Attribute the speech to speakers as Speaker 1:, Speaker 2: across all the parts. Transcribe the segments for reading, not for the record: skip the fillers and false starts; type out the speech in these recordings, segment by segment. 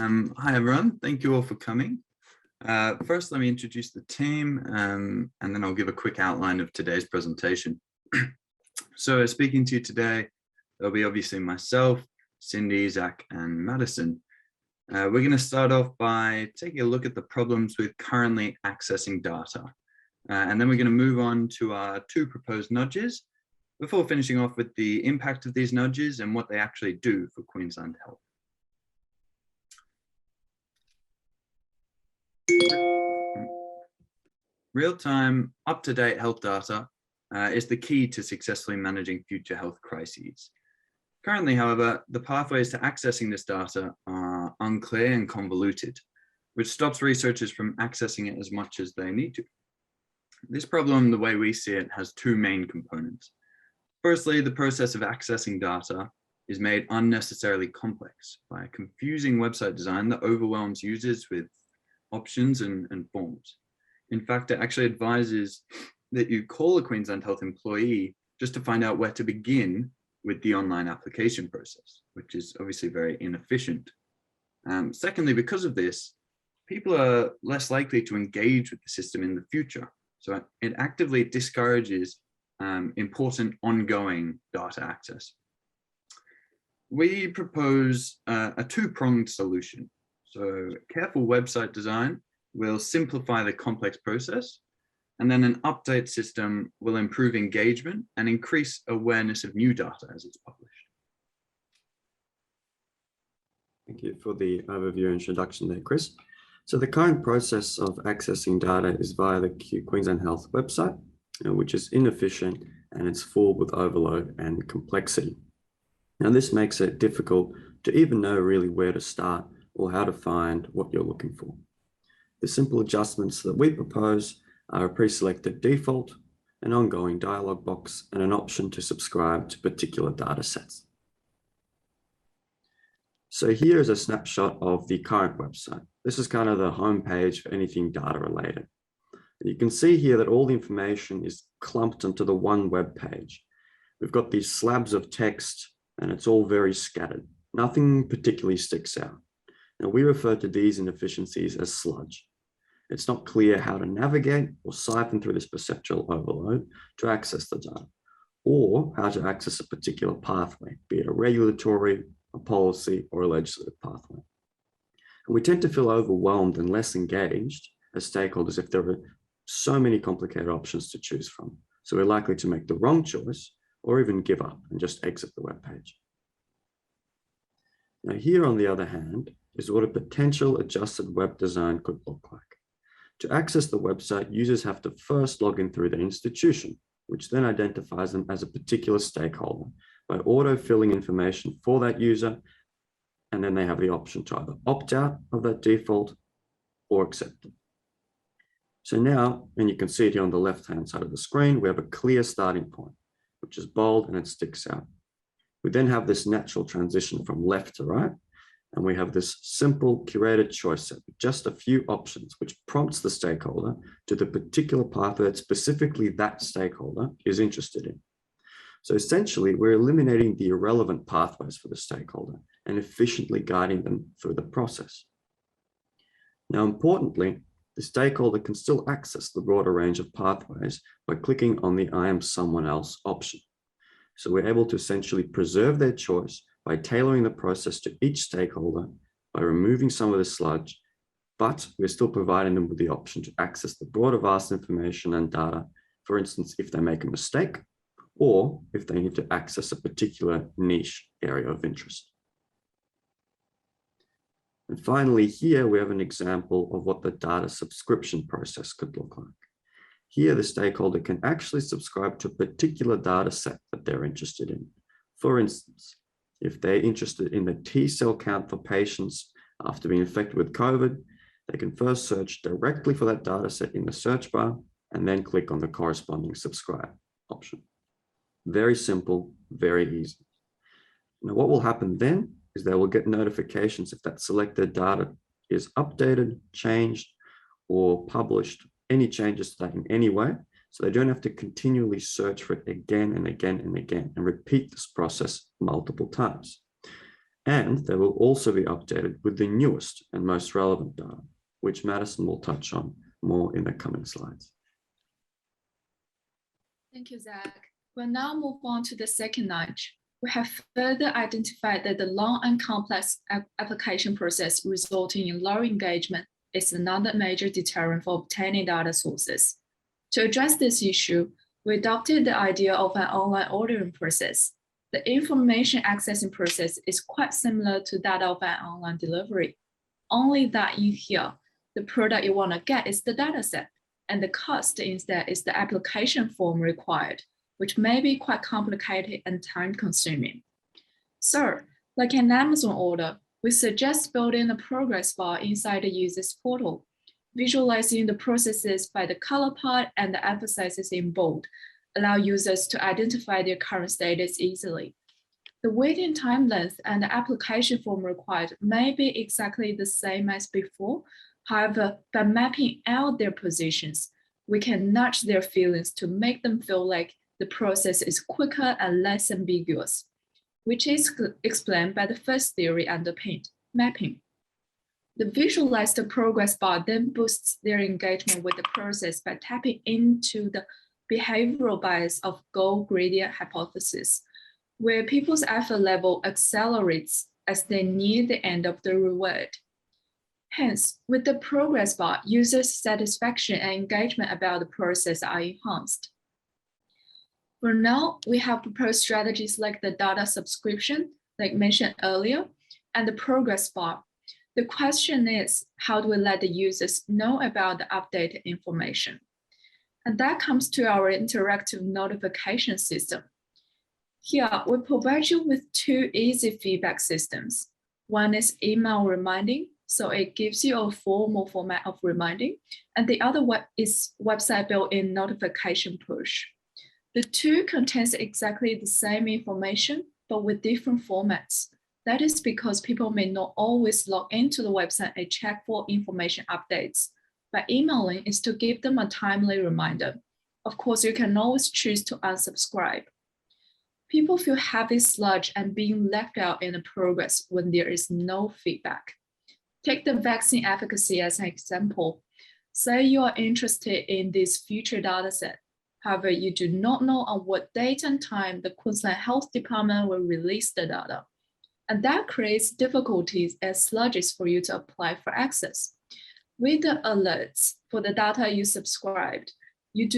Speaker 1: Hi everyone, thank you all for coming. First, let me introduce the team and then I'll give a quick outline of today's presentation. So speaking to you today, there'll be obviously myself, Cindy, Zach, and Madison. We're going to start off by taking a look at the problems with currently accessing data. And then we're going to move on to our two proposed nudges before finishing off with the impact of these nudges and what they actually do for Queensland Health. Real-time, up-to-date health data is the key to successfully managing future health crises. Currently, however, the pathways to accessing this data are unclear and convoluted, which stops researchers from accessing it as much as they need to. This problem, the way we see it, has two main components. Firstly, the process of accessing data is made unnecessarily complex by a confusing website design that overwhelms users with options and forms. In fact, it actually advises that you call a Queensland Health employee just to find out where to begin with the online application process, which is obviously very inefficient. Secondly, because of this, people are less likely to engage with the system in the future. So it actively discourages important ongoing data access. We propose a two-pronged solution. So careful website design will simplify the complex process, and then an update system will improve engagement and increase awareness of new data as it's published.
Speaker 2: Thank you for the overview and introduction there, Chris. So the current process of accessing data is via the Queensland Health website, which is inefficient and it's full with overload and complexity. Now this makes it difficult to even know really where to start or how to find what you're looking for. The simple adjustments that we propose are a pre-selected default, an ongoing dialog box, and an option to subscribe to particular data sets. So here is a snapshot of the current website. This is kind of the home page for anything data related. You can see here that all the information is clumped into the one web page. We've got these slabs of text and it's all very scattered. Nothing particularly sticks out. Now we refer to these inefficiencies as sludge. It's not clear how to navigate or siphon through this perceptual overload to access the data, or how to access a particular pathway, be it a regulatory, a policy, or a legislative pathway. And we tend to feel overwhelmed and less engaged as stakeholders if there are so many complicated options to choose from. So we're likely to make the wrong choice or even give up and just exit the web page. Now here, on the other hand, is what a potential adjusted web design could look like. To access the website, users have to first log in through their institution, which then identifies them as a particular stakeholder by auto-filling information for that user, and then they have the option to either opt out of that default or accept it. So now, and you can see it here on the left-hand side of the screen, we have a clear starting point, which is bold and it sticks out. We then have this natural transition from left to right, and we have this simple curated choice set with just a few options, which prompts the stakeholder to the particular pathway that specifically that stakeholder is interested in. So essentially, we're eliminating the irrelevant pathways for the stakeholder and efficiently guiding them through the process. Now, importantly, the stakeholder can still access the broader range of pathways by clicking on the I am someone else option. So we're able to essentially preserve their choice by tailoring the process to each stakeholder, by removing some of the sludge, but we're still providing them with the option to access the broader vast information and data, for instance, if they make a mistake, or if they need to access a particular niche area of interest. And finally, here we have an example of what the data subscription process could look like. Here, the stakeholder can actually subscribe to a particular data set that they're interested in. For instance, if they're interested in the T-cell count for patients after being infected with COVID, they can first search directly for that data set in the search bar and then click on the corresponding subscribe option. Very simple, very easy. Now, what will happen then is they will get notifications if that selected data is updated, changed, or published, any changes to that in any way, so they don't have to continually search for it again and again and again and repeat this process multiple times. And they will also be updated with the newest and most relevant data, which Madison will touch on more in the coming slides.
Speaker 3: Thank you, Zach. We'll now move on to the second nudge. We have further identified that the long and complex application process resulting in low engagement is another major deterrent for obtaining data sources. To address this issue, we adopted the idea of an online ordering process. The information accessing process is quite similar to that of an online delivery, only that in here, the product you want to get is the dataset, and the cost instead is the application form required, which may be quite complicated and time-consuming. So, like an Amazon order, we suggest building a progress bar inside the user's portal, visualizing the processes by the color part and the emphasizes in bold, allow users to identify their current status easily. The waiting time length and the application form required may be exactly the same as before. However, by mapping out their positions, we can nudge their feelings to make them feel like the process is quicker and less ambiguous, which is explained by the first theory underpinned, mapping. The visualized progress bar then boosts their engagement with the process by tapping into the behavioral bias of goal gradient hypothesis, where people's effort level accelerates as they near the end of the reward. Hence, with the progress bar, users' satisfaction and engagement about the process are enhanced. For now, we have proposed strategies like the data subscription, like mentioned earlier, and the progress bar. The question is, how do we let the users know about the updated information? And that comes to our interactive notification system. Here, we provide you with two easy feedback systems. One is email reminding, so it gives you a formal format of reminding, and the other is website built-in notification push. The two contains exactly the same information, but with different formats. That is because people may not always log into the website and check for information updates. By emailing is to give them a timely reminder. Of course, you can always choose to unsubscribe. People feel heavy sludge and being left out in the progress when there is no feedback. Take the vaccine efficacy as an example. Say you are interested in this future dataset. However, you do not know on what date and time the Queensland Health Department will release the data. And that creates difficulties as sludges for you to apply for access. With the alerts for the data you subscribed, you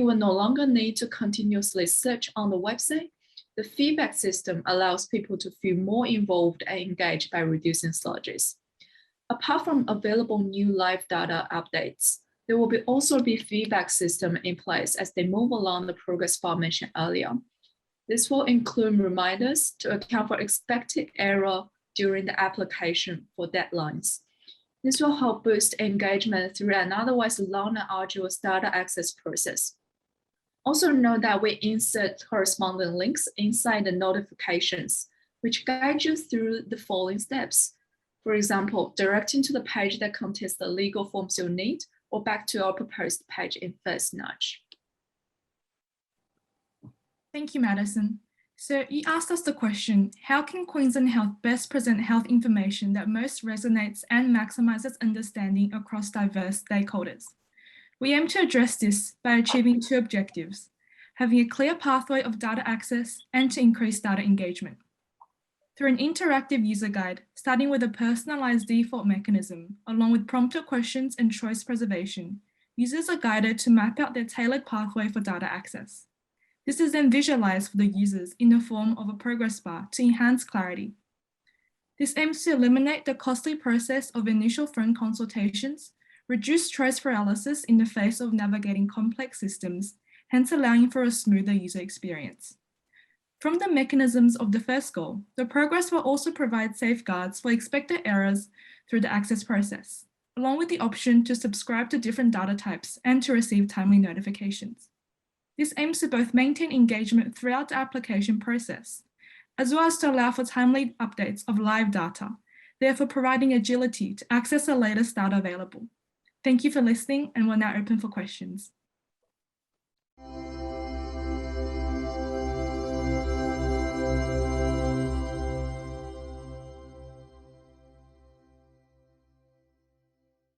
Speaker 3: will no longer need to continuously search on the website. The feedback system allows people to feel more involved and engaged by reducing sludges. Apart from available new live data updates, there will also be feedback system in place as they move along the progress bar mentioned earlier. This will include reminders to account for expected error during the application for deadlines. This will help boost engagement through an otherwise long and arduous data access process. Also note that we insert corresponding links inside the notifications, which guide you through the following steps. For example, directing to the page that contains the legal forms you'll need, or back to our proposed page in first nudge.
Speaker 4: Thank you, Madison. So you asked us the question, how can Queensland Health best present health information that most resonates and maximises understanding across diverse stakeholders? We aim to address this by achieving two objectives, having a clear pathway of data access and to increase data engagement. Through an interactive user guide, starting with a personalised default mechanism, along with prompted questions and choice preservation, users are guided to map out their tailored pathway for data access. This is then visualized for the users in the form of a progress bar to enhance clarity. This aims to eliminate the costly process of initial phone consultations, reduce choice paralysis in the face of navigating complex systems, hence allowing for a smoother user experience. From the mechanisms of the first goal, the progress will also provide safeguards for expected errors through the access process, along with the option to subscribe to different data types and to receive timely notifications. This aims to both maintain engagement throughout the application process, as well as to allow for timely updates of live data, therefore providing agility to access the latest data available. Thank you for listening, and we're now open for questions.